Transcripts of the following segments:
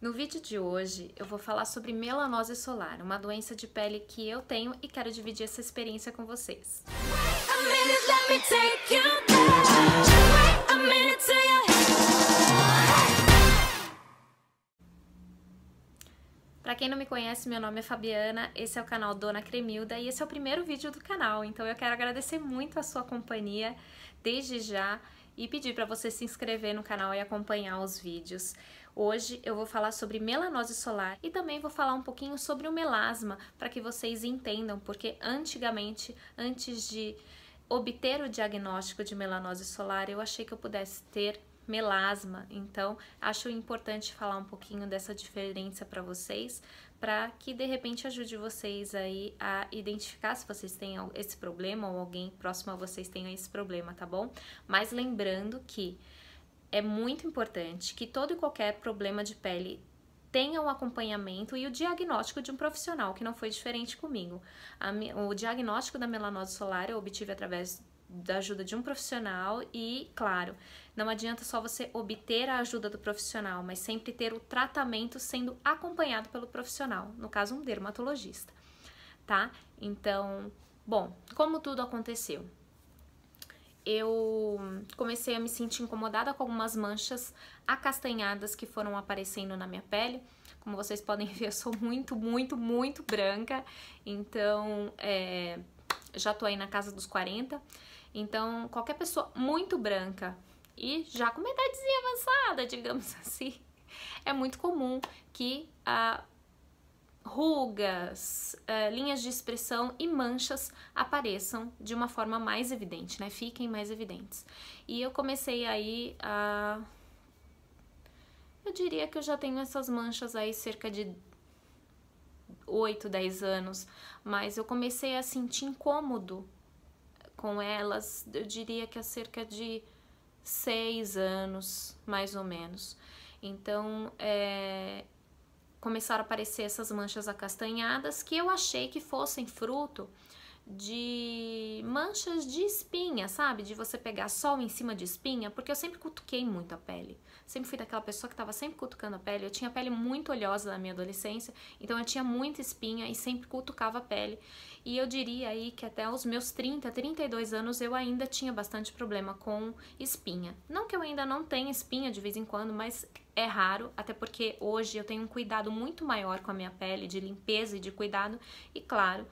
No vídeo de hoje eu vou falar sobre melanose solar, uma doença de pele que eu tenho e quero dividir essa experiência com vocês. Pra quem não me conhece, meu nome é Fabiana, esse é o canal Dona Cremilda e esse é o primeiro vídeo do canal, então eu quero agradecer muito a sua companhia desde já e pedir para você se inscrever no canal e acompanhar os vídeos. Hoje eu vou falar sobre melanose solar e também vou falar um pouquinho sobre o melasma, para que vocês entendam, porque antigamente, antes de obter o diagnóstico de melanose solar, eu achei que eu pudesse ter melasma, então acho importante falar um pouquinho dessa diferença para vocês, para que de repente ajude vocês aí a identificar se vocês têm esse problema ou alguém próximo a vocês tenha esse problema, tá bom? Mas lembrando que é muito importante que todo e qualquer problema de pele tenha um acompanhamento e o diagnóstico de um profissional, que não foi diferente comigo. O diagnóstico da melanose solar eu obtive através da ajuda de um profissional e, claro, não adianta só você obter a ajuda do profissional, mas sempre ter o tratamento sendo acompanhado pelo profissional, no caso um dermatologista, tá? Então, bom, como tudo aconteceu? Eu comecei a me sentir incomodada com algumas manchas acastanhadas que foram aparecendo na minha pele. Como vocês podem ver, eu sou muito branca, então já tô aí na casa dos 40. Então, qualquer pessoa muito branca e já com uma idadezinha avançada, digamos assim, é muito comum que rugas, linhas de expressão e manchas apareçam de uma forma mais evidente, né? Fiquem mais evidentes. E eu comecei aí a... Eu diria que eu já tenho essas manchas aí cerca de 8, 10 anos, mas eu comecei a sentir incômodo com elas, eu diria que há cerca de 6 anos, mais ou menos. Então, começaram a aparecer essas manchas acastanhadas que eu achei que fossem fruto de manchas de espinha, sabe? De você pegar sol em cima de espinha, porque eu sempre cutuquei muito a pele. Sempre fui daquela pessoa que estava sempre cutucando a pele. Eu tinha pele muito oleosa na minha adolescência, então eu tinha muita espinha e sempre cutucava a pele. E eu diria aí que até os meus 30, 32 anos eu ainda tinha bastante problema com espinha. Não que eu ainda não tenha espinha de vez em quando, mas é raro, até porque hoje eu tenho um cuidado muito maior com a minha pele, de limpeza e de cuidado, e claro,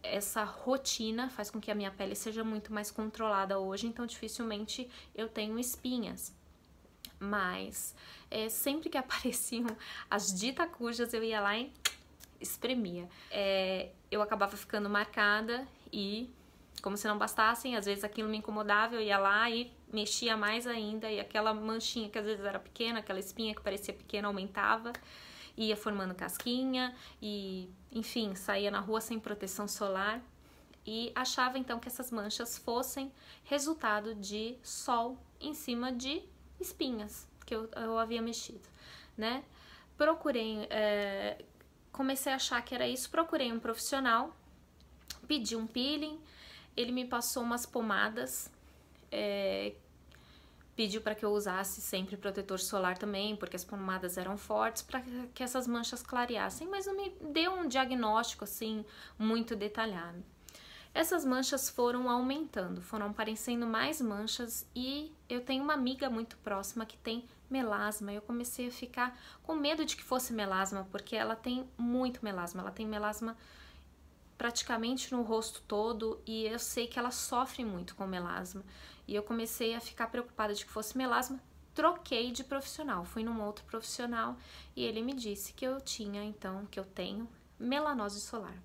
essa rotina faz com que a minha pele seja muito mais controlada hoje, então dificilmente eu tenho espinhas. Mas sempre que apareciam as ditacujas, eu ia lá e espremia. Eu acabava ficando marcada e, como se não bastassem, às vezes aquilo me incomodava, eu ia lá e mexia mais ainda, e aquela manchinha que às vezes era pequena, aquela espinha que parecia pequena aumentava, ia formando casquinha e, enfim, saía na rua sem proteção solar e achava então que essas manchas fossem resultado de sol em cima de espinhas que eu havia mexido, né? Procurei, comecei a achar que era isso, procurei um profissional, pedi um peeling, ele me passou umas pomadas, pediu para que eu usasse sempre protetor solar também, porque as pomadas eram fortes, para que essas manchas clareassem, mas não me deu um diagnóstico assim muito detalhado. Essas manchas foram aumentando, foram aparecendo mais manchas e eu tenho uma amiga muito próxima que tem melasma. Eu comecei a ficar com medo de que fosse melasma, porque ela tem muito melasma, ela tem melasma praticamente no rosto todo e eu sei que ela sofre muito com melasma. E eu comecei a ficar preocupada de que fosse melasma, troquei de profissional, fui num outro profissional e ele me disse que eu tinha, então, que eu tenho melanose solar.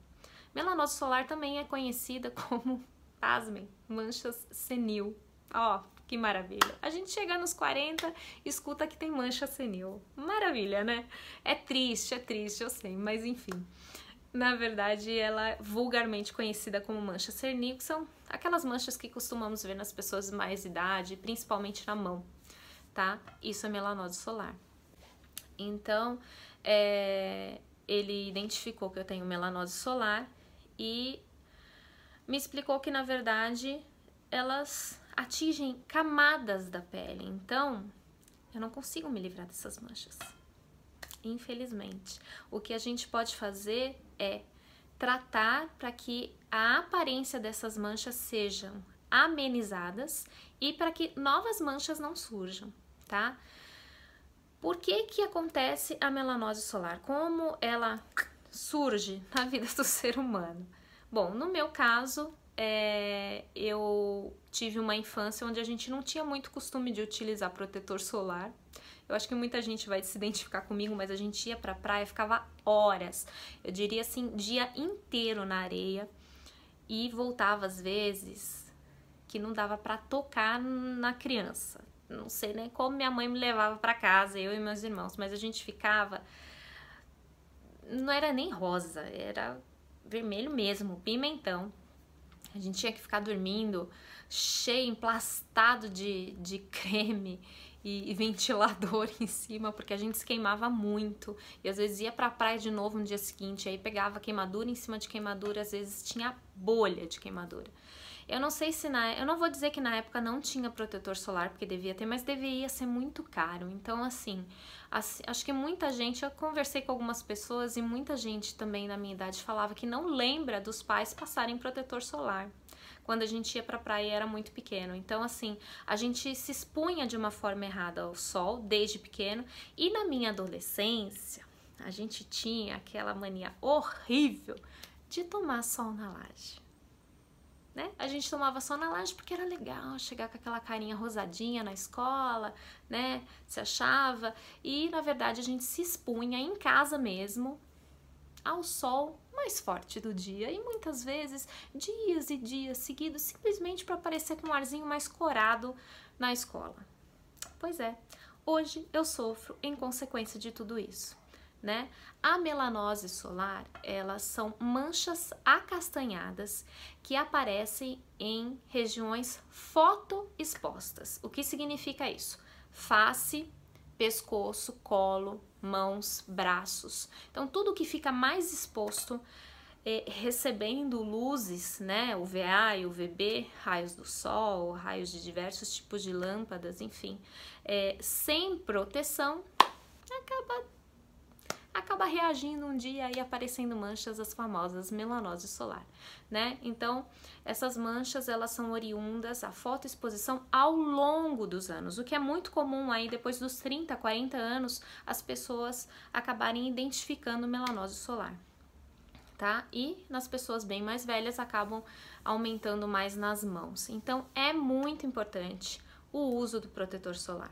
Melanose solar também é conhecida como, pasmem, manchas senil. Ó, que maravilha. A gente chega nos 40 e escuta que tem mancha senil. Maravilha, né? É triste, eu sei, mas enfim. Na verdade, ela é vulgarmente conhecida como mancha senil, que são aquelas manchas que costumamos ver nas pessoas de mais idade, principalmente na mão, tá? Isso é melanose solar. Então, ele identificou que eu tenho melanose solar e me explicou que, na verdade, elas atingem camadas da pele. Então, eu não consigo me livrar dessas manchas. infelizmente. O que a gente pode fazer é tratar para que a aparência dessas manchas sejam amenizadas e para que novas manchas não surjam, tá? Por que que acontece a melanose solar? Como ela surge na vida do ser humano? Bom, no meu caso, eu tive uma infância onde a gente não tinha muito costume de utilizar protetor solar. Eu acho que muita gente vai se identificar comigo, mas a gente ia pra praia, ficava horas, eu diria assim, dia inteiro na areia e voltava às vezes que não dava pra tocar na criança. Não sei nem como minha mãe me levava pra casa, eu e meus irmãos, mas a gente ficava, não era nem rosa, era vermelho mesmo, pimentão. A gente tinha que ficar dormindo cheio, emplastado de creme e ventilador em cima, porque a gente se queimava muito. E às vezes ia pra praia de novo no dia seguinte, aí pegava queimadura em cima de queimadura, às vezes tinha bolha de queimadura. Eu não sei se eu não vou dizer que na época não tinha protetor solar, porque devia ter, mas deveria ser muito caro. Então, assim, acho que muita gente, eu conversei com algumas pessoas e muita gente também na minha idade falava que não lembra dos pais passarem protetor solar quando a gente ia pra praia e era muito pequeno. Então, assim, a gente se expunha de uma forma errada ao sol desde pequeno. E na minha adolescência, a gente tinha aquela mania horrível de tomar sol na laje. Né? A gente tomava sol na laje porque era legal chegar com aquela carinha rosadinha na escola, né? Se achava. E, na verdade, a gente se expunha em casa mesmo ao sol mais forte do dia e muitas vezes dias e dias seguidos simplesmente para aparecer com um arzinho mais corado na escola. Pois é, hoje eu sofro em consequência de tudo isso, né? A melanose solar, elas são manchas acastanhadas que aparecem em regiões fotoexpostas. O que significa isso? Face, pescoço, colo, mãos, braços. Então, tudo que fica mais exposto, recebendo luzes, né, UVA e UVB, raios do sol, raios de diversos tipos de lâmpadas, enfim, sem proteção, acaba reagindo um dia e aparecendo manchas, as famosas melanose solar, né? Então, essas manchas, elas são oriundas à fotoexposição ao longo dos anos, o que é muito comum aí depois dos 30, 40 anos, as pessoas acabarem identificando melanose solar, tá? E nas pessoas bem mais velhas acabam aumentando mais nas mãos. Então, é muito importante o uso do protetor solar.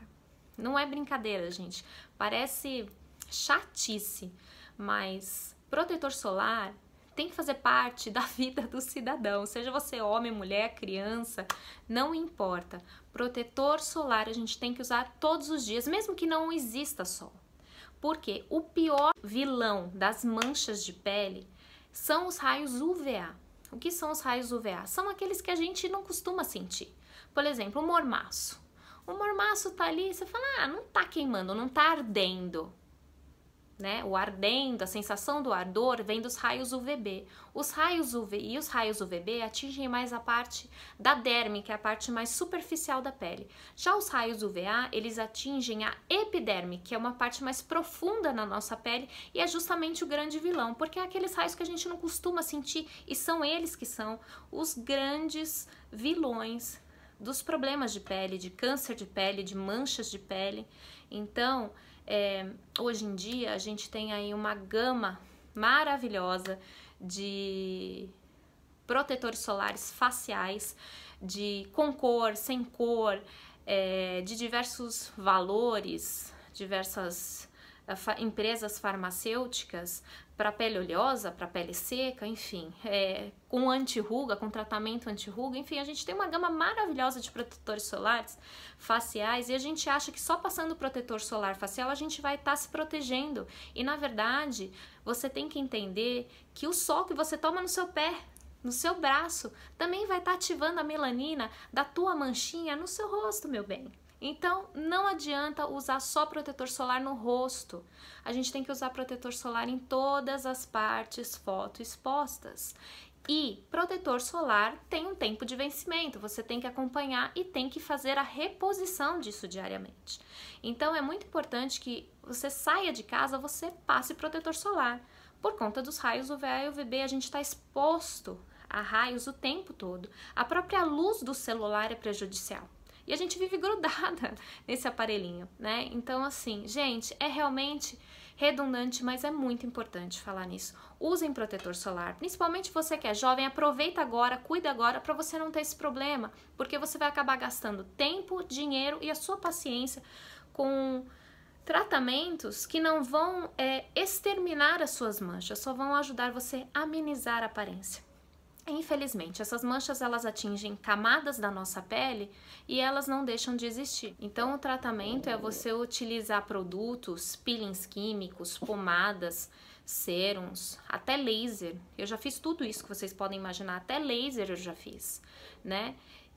Não é brincadeira, gente. Parece chatice, mas protetor solar tem que fazer parte da vida do cidadão, seja você homem, mulher, criança, não importa. Protetor solar a gente tem que usar todos os dias, mesmo que não exista sol. Porque o pior vilão das manchas de pele são os raios UVA. O que são os raios UVA? São aqueles que a gente não costuma sentir. Por exemplo, o mormaço. O mormaço tá ali, você fala, ah, não tá queimando, não tá ardendo. Né? O ardendo, a sensação do ardor vem dos raios UVB. Os raios UV e os raios UVB atingem mais a parte da derme, que é a parte mais superficial da pele. Já os raios UVA, eles atingem a epiderme, que é uma parte mais profunda na nossa pele e é justamente o grande vilão, porque é aqueles raios que a gente não costuma sentir e são eles que são os grandes vilões dos problemas de pele, de câncer de pele, de manchas de pele. Então, hoje em dia a gente tem aí uma gama maravilhosa de protetores solares faciais, com cor, sem cor, de diversos valores, diversas empresas farmacêuticas para pele oleosa, para pele seca, enfim, com anti-ruga, com tratamento anti-ruga, enfim, a gente tem uma gama maravilhosa de protetores solares faciais e a gente acha que só passando protetor solar facial a gente vai estar se protegendo e na verdade você tem que entender que o sol que você toma no seu pé, no seu braço, também vai estar ativando a melanina da tua manchinha no seu rosto, meu bem. Então, não adianta usar só protetor solar no rosto. A gente tem que usar protetor solar em todas as partes fotoexpostas. E protetor solar tem um tempo de vencimento, você tem que acompanhar e tem que fazer a reposição disso diariamente. Então é muito importante que você saia de casa, você passe protetor solar. Por conta dos raios UVA e UVB, a gente está exposto a raios o tempo todo. A própria luz do celular é prejudicial. E a gente vive grudada nesse aparelhinho, né? Então, assim, gente, é realmente redundante, mas é muito importante falar nisso. Usem protetor solar, principalmente você que é jovem, aproveita agora, cuida agora para você não ter esse problema, porque você vai acabar gastando tempo, dinheiro e a sua paciência com tratamentos que não vão exterminar as suas manchas, só vão ajudar você a amenizar a aparência. Infelizmente, essas manchas elas atingem camadas da nossa pele e elas não deixam de existir. Então, o tratamento é você utilizar produtos, peelings químicos, pomadas, sérums, até laser. Eu já fiz tudo isso que vocês podem imaginar, até laser eu já fiz, né?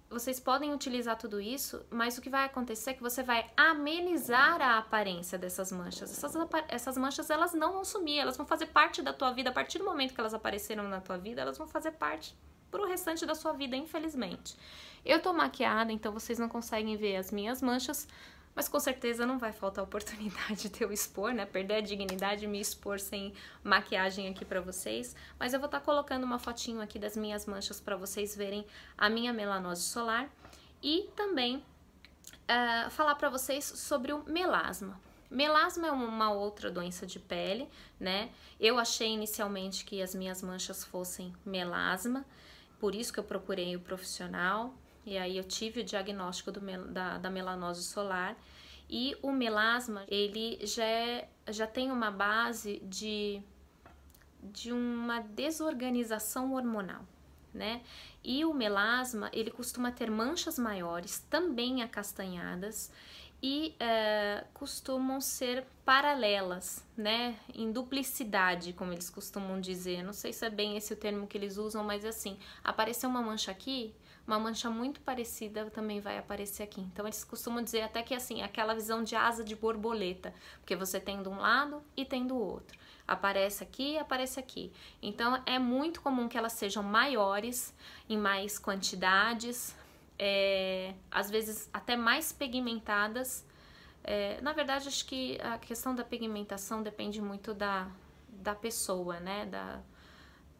Vocês podem utilizar tudo isso, mas o que vai acontecer é que você vai amenizar a aparência dessas manchas. Essas manchas, elas não vão sumir, elas vão fazer parte da tua vida. A partir do momento que elas apareceram na tua vida, elas vão fazer parte pro restante da sua vida, infelizmente. Eu tô maquiada, então vocês não conseguem ver as minhas manchas, mas com certeza não vai faltar oportunidade de eu expor, né? Perder a dignidade e me expor sem maquiagem aqui pra vocês. Mas eu vou estar colocando uma fotinho aqui das minhas manchas pra vocês verem a minha melanose solar. E também falar pra vocês sobre o melasma. Melasma é uma outra doença de pele, né? Eu achei inicialmente que as minhas manchas fossem melasma, por isso que eu procurei o profissional. E aí eu tive o diagnóstico da melanose solar. E o melasma, ele já tem uma base de uma desorganização hormonal, né? E o melasma, ele costuma ter manchas maiores, também acastanhadas, e costumam ser paralelas, né? Em duplicidade, como eles costumam dizer. Não sei se é bem esse o termo que eles usam, mas assim, apareceu uma mancha aqui, uma mancha muito parecida também vai aparecer aqui. Então, eles costumam dizer até que assim, aquela visão de asa de borboleta, porque você tem de um lado e tem do outro. Aparece aqui, aparece aqui. Então, é muito comum que elas sejam maiores, em mais quantidades, às vezes até mais pigmentadas. Na verdade, acho que a questão da pigmentação depende muito da pessoa, né?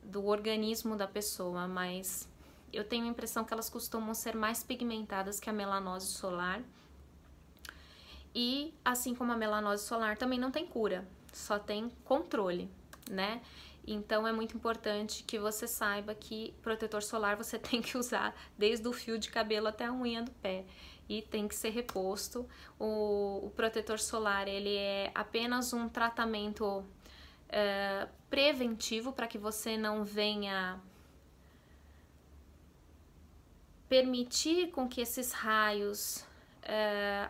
Do organismo da pessoa, mas eu tenho a impressão que elas costumam ser mais pigmentadas que a melanose solar. E assim como a melanose solar também não tem cura, só tem controle, né? Então é muito importante que você saiba que protetor solar você tem que usar desde o fio de cabelo até a unha do pé e tem que ser reposto. O protetor solar, ele é apenas um tratamento preventivo para que você não venha permitir com que esses raios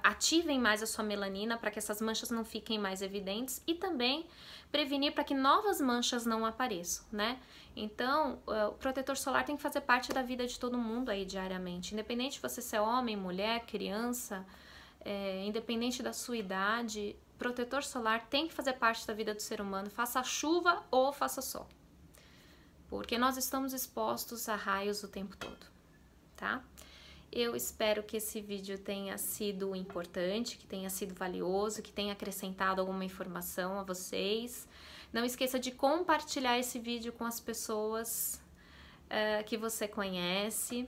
ativem mais a sua melanina para que essas manchas não fiquem mais evidentes e também prevenir para que novas manchas não apareçam, né? Então, o protetor solar tem que fazer parte da vida de todo mundo aí diariamente, independente de você ser homem, mulher, criança, independente da sua idade, protetor solar tem que fazer parte da vida do ser humano, faça chuva ou faça sol, porque nós estamos expostos a raios o tempo todo, tá? Eu espero que esse vídeo tenha sido importante, que tenha sido valioso, que tenha acrescentado alguma informação a vocês. Não esqueça de compartilhar esse vídeo com as pessoas que você conhece.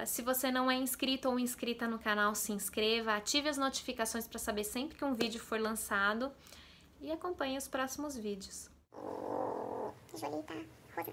Se você não é inscrito ou inscrita no canal, se inscreva, ative as notificações para saber sempre que um vídeo for lançado e acompanhe os próximos vídeos. Tijolita rosa.